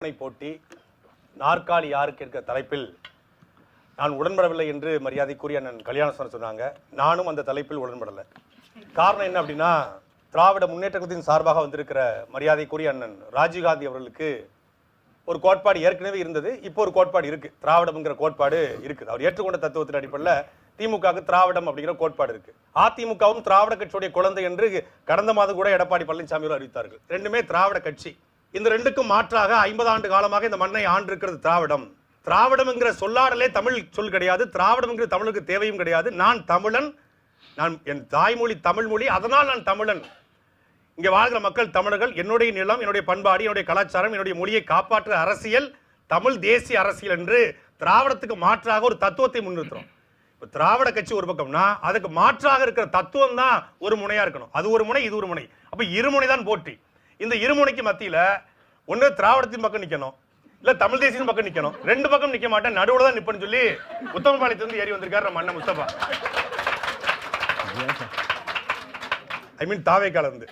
போட்டி நாற்காலி யாருக்கு என்கிற தலைப்பில் நான் உடன்படவில்லை என்று மரியாதைக்குரிய அண்ணன் கல்யாணசுவரன் சொன்னாங்க. நானும் அந்த தலைப்பில் உடன்படலை. காரணம் என்ன அப்படின்னா, திராவிட முன்னேற்ற கழகத்தின் சார்பாக வந்திருக்கிற மரியாதைக்குரிய அண்ணன் ராஜீவ்காந்தி அவர்களுக்கு ஒரு கோட்பாடு ஏற்கனவே இருந்தது. இப்போ ஒரு கோட்பாடு இருக்கு, திராவிடம்ங்கிற கோட்பாடு இருக்குது. அவர் ஏற்றுக்கொண்ட தத்துவத்தின் அடிப்படையில் திமுகவுக்கு திராவிடம் அப்படிங்கிற கோட்பாடு இருக்கு. அதிமுகவும் திராவிட கட்சியுடைய குழந்தை என்று கடந்த மாதம் கூட எடப்பாடி பழனிசாமி அவர்கள் அறிவித்தார்கள். ரெண்டுமே திராவிட கட்சி. இந்த ரெண்டுக்கும் மாற்றாக 50 ஆண்டு காலமாக இந்த மண்ணை ஆண்டிருக்கிறது திராவிடம். திராவிடம் என்கிற சொல்லாடலே தமிழ் சொல் கிடையாது. திராவிடம் என்கிற தமிழுக்கு தேவையும் கிடையாது. நான் தமிழன், நான் என் தாய்மொழி தமிழ் மொழி, அதனால் நான் தமிழன். இங்கே வாழ்கிற மக்கள் தமிழர்கள். என்னுடைய நிலம், என்னுடைய பண்பாடு, என்னுடைய கலாச்சாரம், என்னுடைய மொழியை காப்பாற்ற அரசியல் தமிழ் தேசிய அரசியல் என்று திராவிடத்துக்கு மாற்றாக ஒரு தத்துவத்தை முன்னிறுத்துறோம். இப்போ திராவிட கட்சி ஒரு பக்கம்னா அதுக்கு மாற்றாக இருக்கிற தத்துவம் தான் ஒரு முனையா இருக்கணும். அது ஒரு முனை, இது ஒரு முனை. அப்ப இருமுனை தான் போட்டி. இந்த இருமுனைக்கு மத்தியில ஒன்று திராவிடத்தின் பக்கம் நிக்கணும், இல்ல தமிழ் தேசியம் பக்கம் நிக்கணும். ரெண்டு பக்கம் நிக்க மாட்டேன், நடுவுல தான் நிப்பேன்னு சொல்லி உத்தமபாளையத்திலிருந்து ஏறி வந்திருக்காரு நம்ம அண்ணன் முஸ்தபா.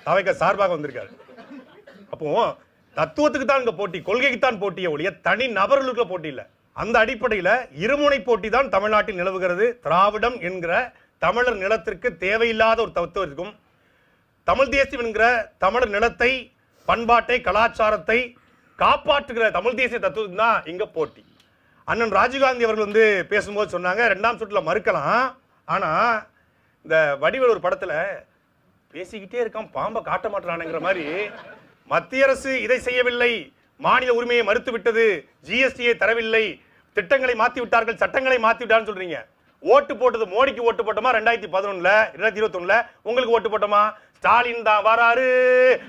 தாவேக்கா சார்பாக வந்திருக்காரு. அப்போ தத்துவத்துக்கு தான் இங்க போட்டி, கொள்கைக்கு தான் போட்டியே ஒழிய தனி நபர்களுக்கு போட்டி இல்லை. அந்த அடிப்படையில் இருமுனை போட்டி தான் தமிழ்நாட்டில் நிலவுகிறது. திராவிடம் என்கிற தமிழர் நிலத்திற்கு தேவையில்லாத ஒரு தத்துவத்திற்கும் தமிழ் தேசியம் என்கிற தமிழர் நிலத்தை, பண்பாட்டை, கலாச்சாரத்தை காப்பாற்றுகிற தமிழ் தேசிய தத்துவம் தான் இங்க போட்டி. அண்ணன் ராஜீவ்காந்தி அவர்கள் பேசும்போது சொன்னாங்க, 2ஆம் சுற்றுல மறுக்கலாம், ஆனா இந்த வடிவேல் ஒரு படத்துல பேசிக்கிட்டே இருக்கான், பாம்பை காட்ட மாட்டானுங்கிற மாதிரி மத்திய அரசு இதை செய்யவில்லை, மாநில உரிமையை மறுத்து விட்டது, ஜிஎஸ்டியை தரவில்லை, திட்டங்களை மாத்தி விட்டார்கள், சட்டங்களை மாத்தி விட்டார்கள் சொல்றீங்க. ஓட்டு போட்டது மோடிக்கு ஓட்டு போட்டோமா 2011 2021 உங்களுக்கு ஓட்டு போட்டோமா? ஸ்டாலின் தான் வராரு,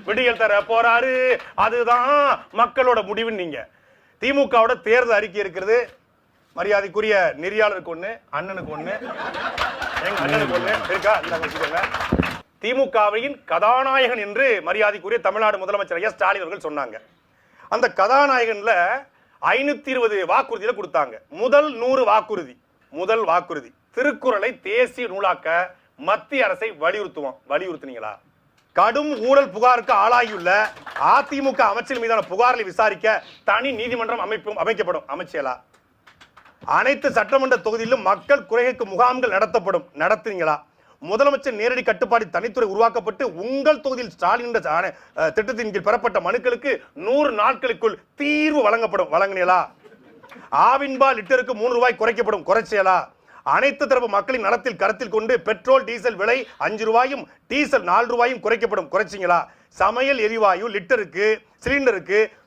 விடியல் தர போறாரு, அதுதான் மக்களோட முடிவுன்னு நீங்க. திமுகவோட தேர்தல் அறிக்கை இருக்கிறது. மரியாதைக்குரிய நெறியாளருக்கு ஒண்ணு, அண்ணனுக்கு ஒண்ணு, எங்க அண்ணனுக்கு ஒண்ணு இருக்கா? இந்த திமுகவின் கதாநாயகன் என்று மரியாதைக்குரிய தமிழ்நாடு முதலமைச்சர் ஐயா ஸ்டாலின் அவர்கள் சொன்னாங்க. அந்த கதாநாயகன்ல 520 வாக்குறுதியில கொடுத்தாங்க. முதல் 100 வாக்குறுதி, முதல் வாக்குறுதி திருக்குறளை தேசிய நூலாக்க மத்திய அரசை வலியுறுத்தினீங்களா? கடும் ஊழல் புகாருக்கு ஆளாகியுள்ள அதிமுக அமைச்சர் மீதான புகார்களை விசாரிக்க தனி நீதிமன்றம் அமைக்கப்படும், அமைச்சலா? அனைத்து சட்டமன்ற தொகுதியிலும் மக்கள் குறைகளுக்கு முகாம்கள் நடத்துனீங்களா? முதலமைச்சர் நேரடி கட்டுப்பாடு தனித்துறை உருவாக்கப்பட்டு உங்கள் தொகுதியில் ஸ்டாலின் திட்டத்தின் கீழ் பெறப்பட்ட மனுக்களுக்கு 100 நாட்களுக்குள் தீர்வு வழங்கினீங்களா? ஆவின்பால் லிட்டருக்கு 3 ரூபாய் குறைக்கப்படும், குறைச்சியலா? அனைத்து தரப்பு மக்களின் நலத்தில் கருத்தில் கொண்டு பெட்ரோல் டீசல் விலை 5 ரூபாயும் டீசல் 4 ரூபாயும் குறைக்கப்படும், குறைச்சிங்களா? சமையல் எரிவாயு லிட்டருக்கு சிலிண்டருக்கு